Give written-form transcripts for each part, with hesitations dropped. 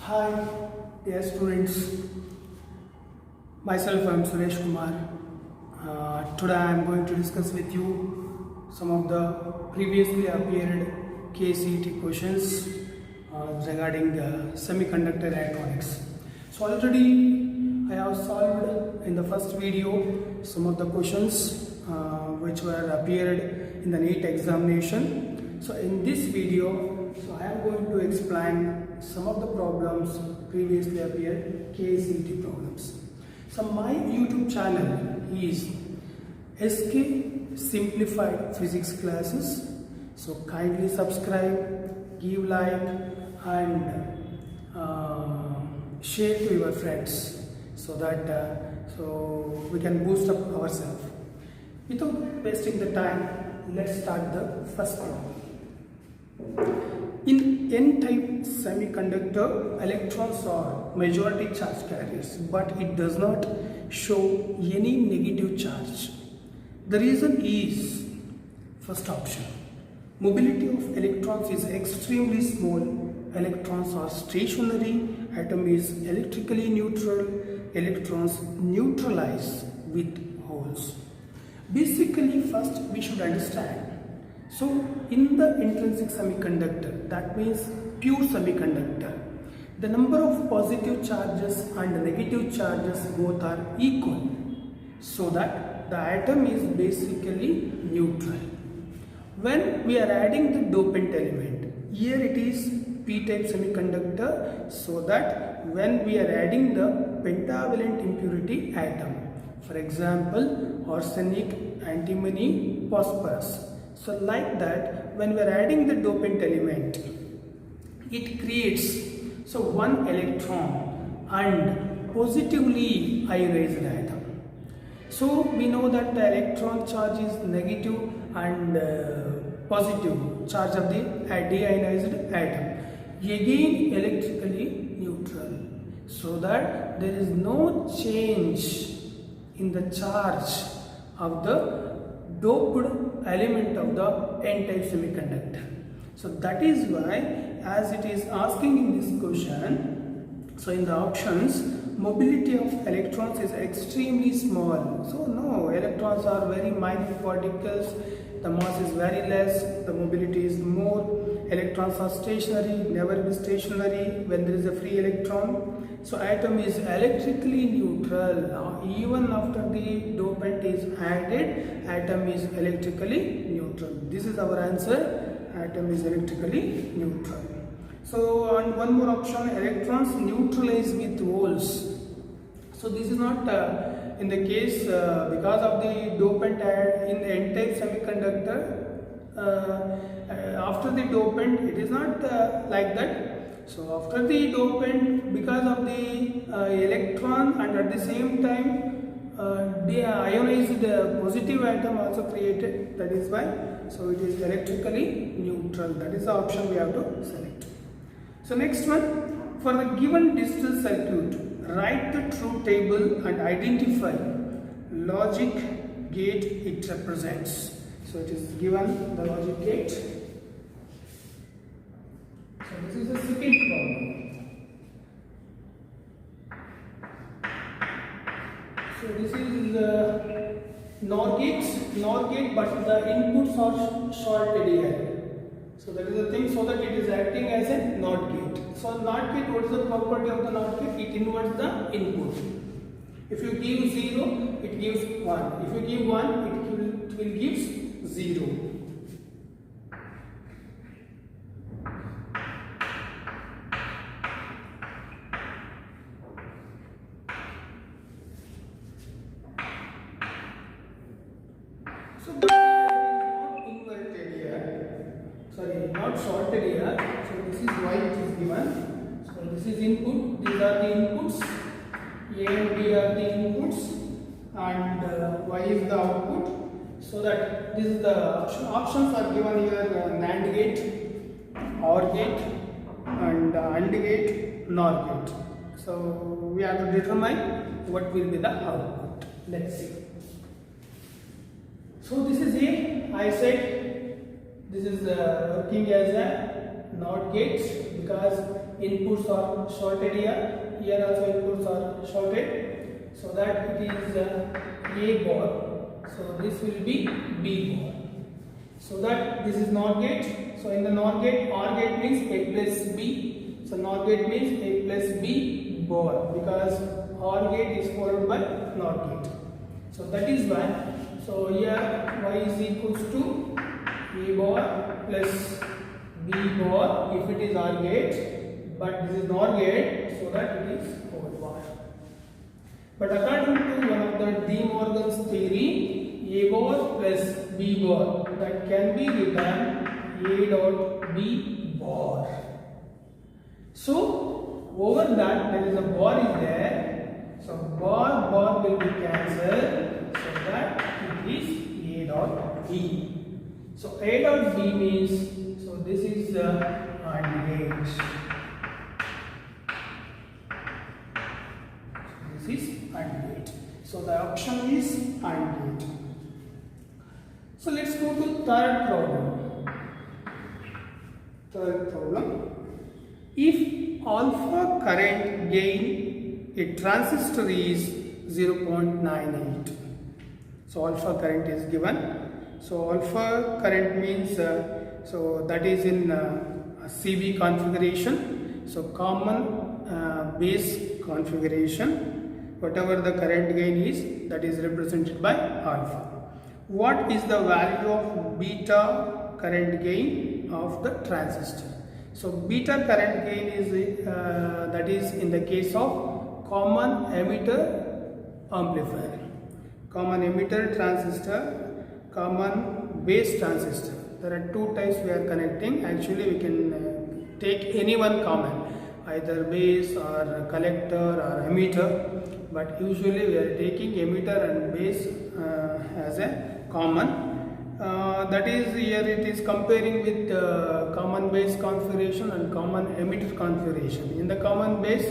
Hi, dear students. Myself, I am Suresh Kumar. Today I am going to discuss with you some of the previously appeared KCET questions regarding semiconductor electronics. So already I have solved in the first video some of the questions which were appeared in the NEET examination. So in this video, I am going to explain some of the problems previously appeared KCET problems. So my YouTube channel is SK Simplified Physics Classes. So kindly subscribe, give like and share to your friends so that so we can boost up ourselves. Without wasting the time, let's start the first problem. In N-type semiconductor, electrons are majority charge carriers, but it does not show any negative charge. The reason is, first option, mobility of electrons is extremely small, electrons are stationary, atom is electrically neutral, electrons neutralize with holes. Basically, first we should understand. So, in the intrinsic semiconductor, that means pure semiconductor, the number of positive charges and negative charges both are equal, so that the atom is basically neutral. When we are adding the dopant element, here it is p-type semiconductor, so that when we are adding the pentavalent impurity atom, for example, arsenic, antimony, phosphorus. So like that, when we are adding the dopant element, it creates one electron and positively ionized atom. So we know that the electron charge is negative and positive charge of the deionized atom. Again electrically neutral, so that there is no change in the charge of the doped element of the N-type semiconductor. So that is why, as it is asking in this question, so in the options, mobility of electrons is extremely small. So no, electrons are very minute particles, the mass is very less, the mobility is more, electrons are stationary, never be stationary when there is a free electron. So atom is electrically neutral. Even after the dopant is added, atom is electrically neutral. This is our answer. Atom is electrically neutral. So on one more option, electrons neutralize with holes. So this is not in the case because of the dopant in the N-type semiconductor. After the dopant, it is not like that. So after the dopant, because of the electron and at the same time the ionized positive atom also created, that is why, so it is electrically neutral. That is the option we have to select. So next one, for the given digital circuit, write the truth table and identify logic gate it represents. So it is given the logic gate. So this is the second problem. So this is NOR gate, but the inputs are shorted here. So that is the thing, so that it is acting as a NOT gate. So NOT gate, what is the property of the NOT gate? It inverts the input. If you give 0, it gives 1. If you give 1, it will give 0. So but not inverted here, sorry, not sorted here. So this is why it is given. So this is input, these are the inputs, A and B are the inputs and Y is the output. So that this is the options are given here, NAND gate, OR gate and AND gate, NOR gate. So we have to determine what will be the output. Let's see. So this is A. I said this is working as a NOT gate because inputs are shorted here. Here also inputs are shorted, so that it is A bar. So this will be B bar. So that this is NOR gate. So in the NOR gate, OR gate means A plus B. So NOR gate means A plus B bar, because OR gate is followed by NOR gate. So that is why. So here Y is equals to A bar plus B bar if it is OR gate, but this is NOR gate, so that it is OR bar. But according to one of the De Morgan's theory, A bar plus B bar, that can be written A dot B bar. So over that there is a bar is there, so bar will be cancelled, so that it is A dot B. So A dot B means, so this is AND gate. So this is AND gate. So the option is AND gate. So let's go to third problem. Third problem. If alpha current gain a transistor is 0.98. So alpha current is given. So alpha current means so that is in CB configuration. So common base configuration. Whatever the current gain is, that is represented by alpha. What is the value of beta current gain of the transistor? So beta current gain is that is in the case of common emitter amplifier. Common emitter transistor, common base transistor. There are two types we are connecting. Actually we can take any one common, either base or collector or emitter, but usually we are taking emitter and base as a common. That is, here it is comparing with common base configuration and common emitter configuration. In the common base,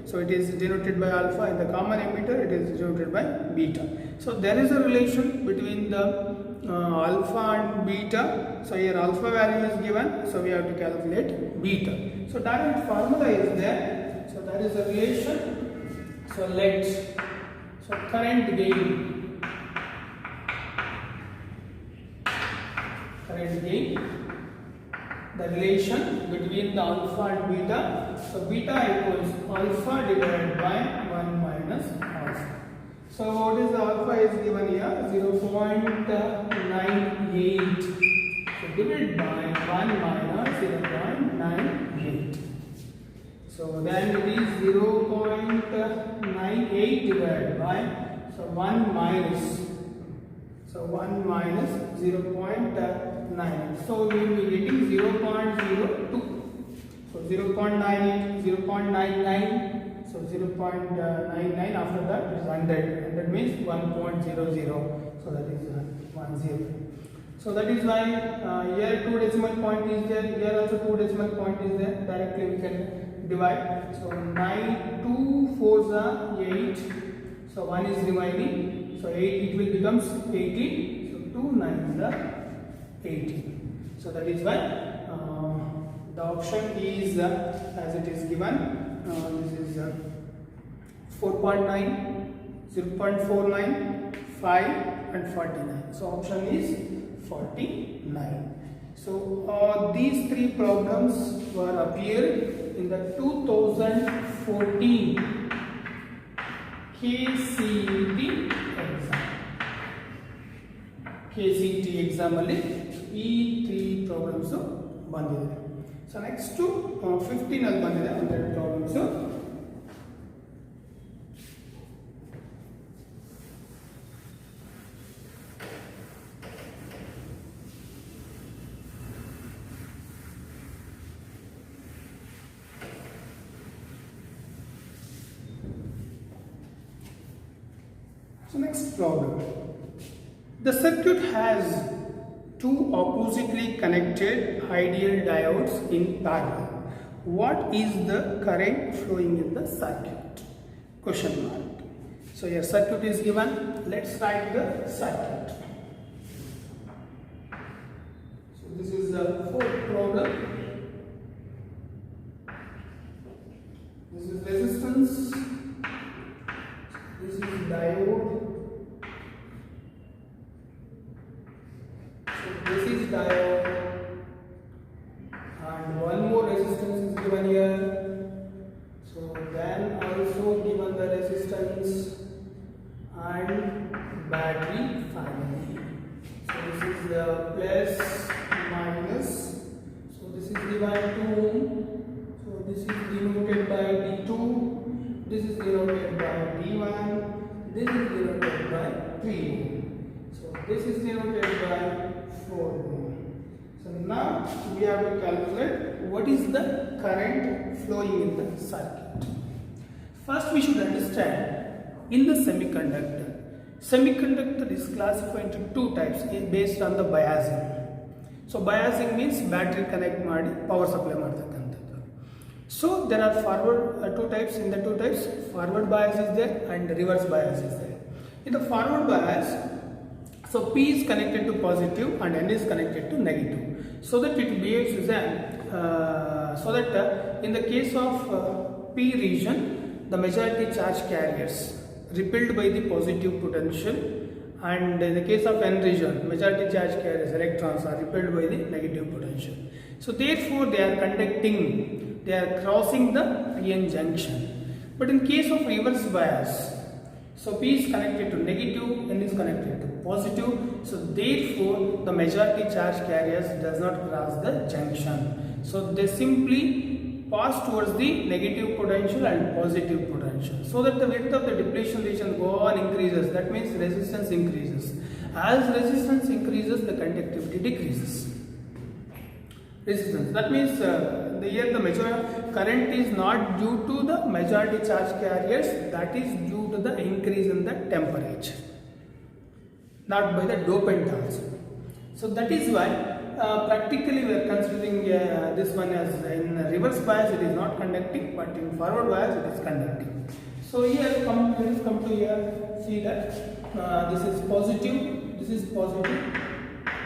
so it is denoted by alpha. In the common emitter, it is denoted by beta. So there is a relation between the alpha and beta. So here alpha value is given, so we have to calculate beta. So direct formula is there. So there is a relation. So current gain. The relation between the alpha and beta. So beta equals alpha divided by 1 minus alpha. So what is the alpha is given here? 0.98. So divided by 1 minus 0.98. So then it is 0.98 divided by, so 1 minus. So 1 minus 0.9. So we will be getting 0.02. So 0.98, 0.99. So 0.99 after that is 100. That means 1.00. So that is 10. So that is why here 2 decimal point is there. Here also 2 decimal point is there. Directly we can divide. So 9, 2 4s are 8. So 1 is remaining. So 8 it will becomes 18. So 2 9s are 18. So that is why the option is as it is given. This is 4.9, 0.49, 5 and 49. So option is 49. So these three problems were appeared in the 2014 KCET exam. KCET exam alli ee three problems bandide. So next to 15 ಅಲ್ಲಿ ಬಂದಿದೆ 100 problems. So next problem. The circuit has two oppositely connected ideal diodes in parallel. What is the current flowing in the circuit? Question mark. So your circuit is given. Let's write the circuit. So this is the fourth problem. also given the resistance and battery finally. So this is plus minus. So this is divided 2 ohm. So this is denoted by D2. This is denoted by D1. This is denoted by 3 ohm. So this is denoted by 4 ohm. So now we have to calculate what is the current flowing in the circuit. First we should understand in the semiconductor is classified into two types based on the biasing. So biasing means battery connect ಮಾಡಿ power supply ಮಾಡತಕ್ಕಂಥದ್ದು. So there are forward two types. In the two types, forward bias is there and reverse bias is there. In the forward bias, so P is connected to positive and N is connected to negative, so that it behaves as in the case of P region, the majority charge carriers repelled by the positive potential, and in the case of N region, majority charge carriers electrons are repelled by the negative potential. So therefore they are conducting, they are crossing the PN junction. But in case of reverse bias, so P is connected to negative, N is connected to positive, so therefore the majority charge carriers does not cross the junction. So they simply pass towards the negative potential and positive potential, so that the width of the depletion region go on increases. That means resistance increases. As resistance increases, the conductivity decreases. Resistance, that means here the major current is not due to the majority charge carriers, that is due to the increase in the temperature, not by the dopant also. So that is why practically we are considering this one as in reverse bias it is not conducting, but in forward bias it is conducting. So here let us come to here, see that this is positive, this is positive,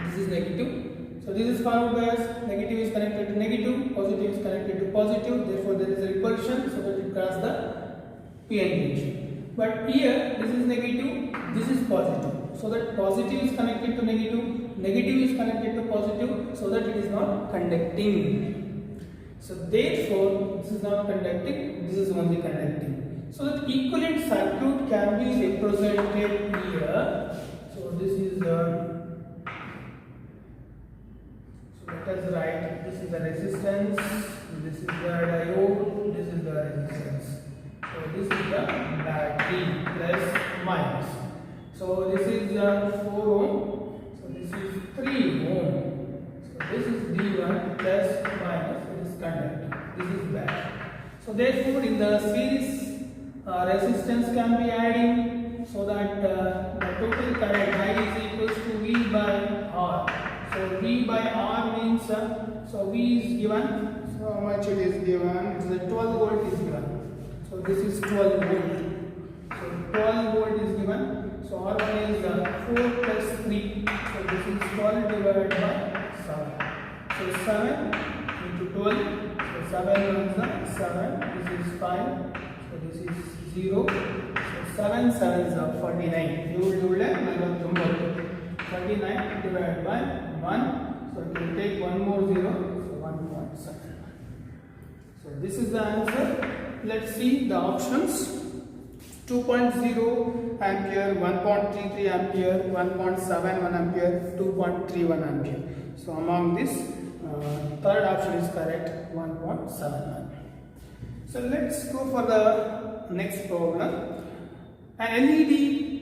this is negative. So this is forward bias, negative is connected to negative, positive is connected to positive, therefore there is a repulsion, so that it crosses the PN region. But here this is negative, this is positive, so that positive is connected to negative, negative is connected to positive, so that it is not conducting. So therefore this is not conducting, this is only conducting. So that equivalent circuit can be represented here. So this is let us write, this is the resistance, this is the diode, this is the resistance. So this is the battery plus minus. So this is 4 ohm, so this is 3 ohm. So this is D1 plus minus, it is conducting, this is battery. So therefore in the series resistance can be adding, so that the total current I is equals to V by R. So V by R means, so V is given, so how much it is given, it's the 12 volt is given. So this is 12 volt. So 12 volt is given, so R1 is 4 plus 3, so this is 12 divided by 7. So 7 into 12, so 7 is 7, this is 5, so this is 0, so 7 7 is 49, 49 divided by 1, so it will take one more 0, so 1.7. So this is the answer. Let's see the options. 2.0 ampere, 1.33 ampere, 1.71 ampere, 2.31 ampere. So among this, third option is correct, 1.71. So let's go for the next problem. An LED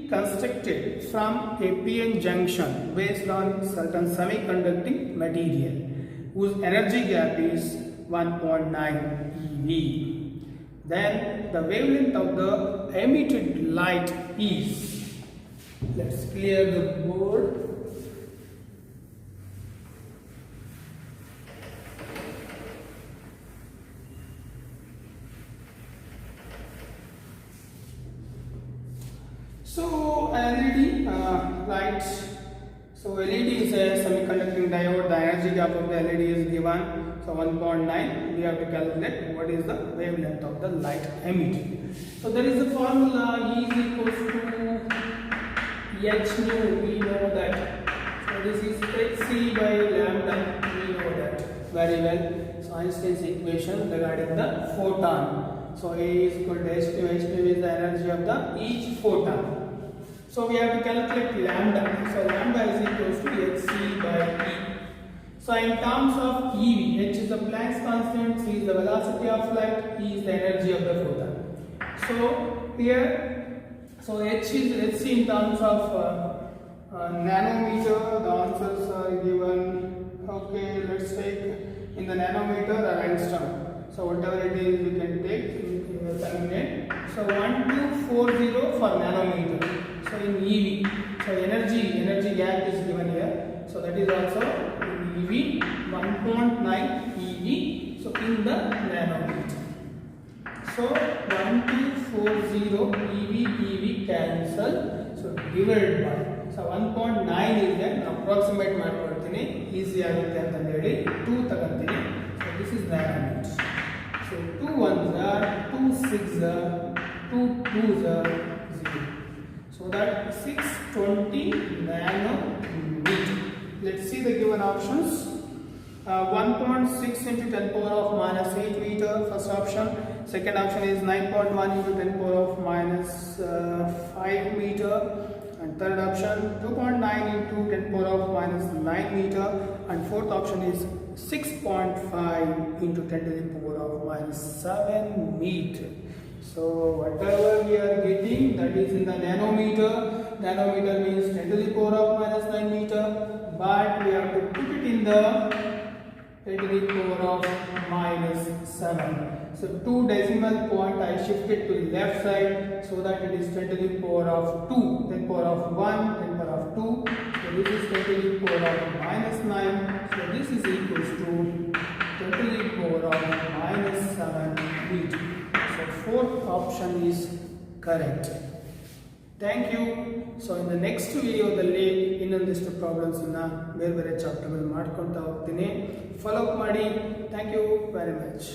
constructed from a PN junction based on certain semiconducting material whose energy gap is 1.9 eV. Then the wavelength of the emitted light is, let's clear the board. So LED light, so LED is a semiconducting diode, the energy gap of the LED is given, so 1.9, we have to calculate what is the wavelength of the light emitted. So there is a formula, E is equals to H nu, we know that, so this is Hc by lambda, we know that very well. So Einstein's equation regarding the photon. So A is equal to h2 is the energy of the each photon. So we have to calculate lambda. So lambda is equal to hc by E. So in terms of eV, h is the Planck's constant, c is the velocity of light, E is the energy of the photon. So here, so h is hc in terms of nanometer. The answers are given. Okay, let's take in the nanometer or angstrom. So whatever it is, we can take. So 1240 for nanometer. So in eV, so energy gap is given here. So that is also EV 1.9 EV. So in the nanometer. So 1240 EV cancel. So divided by. So 1.9 is there. Approximate ಮಾಡ್ಕೊಳ್ತೀನಿ easy ಆಗುತ್ತೆ ಅಂತ ಹೇಳಿ 2 ತಗೊಂತೀನಿ. So this is nanometers. So 2 1s are 2 6s are 2 2s are 0. So that 620 nanometer. Let's see the given options. 1.6 into 10 power of minus 8 meter, first option. Second option is 9.1 into 10 power of minus 5 meter. And third option 2.9 into 10 power of minus 9 meter. And fourth option is 6.5 into 10 to the power of minus 7 meter. So whatever we are getting, that is in the nanometer. Nanometer means 10 to the power of minus 9 meter. But we have to put it in the 10 to the power of minus 7. So 2 decimal point I shifted to the left side so that it is 10 to the power of 2, 10 power of 1, 10 power of 2. So this is 10 to the power of minus 9. So this is equals to 10 to the power of minus 7 meter. So fourth option is correct. Thank you. So in the next video ದಲ್ಲಿ ಇನ್ನೊಂದಿಷ್ಟು problems ಅನ್ನ ಬೇರೆ ಬೇರೆ chapter ಗಳಲ್ಲಿ ಮಾಡ್ಕೊಂತಾ ಹೋಗ್ತೀನಿ. Follow up ಮಾಡಿ. Thank you very much.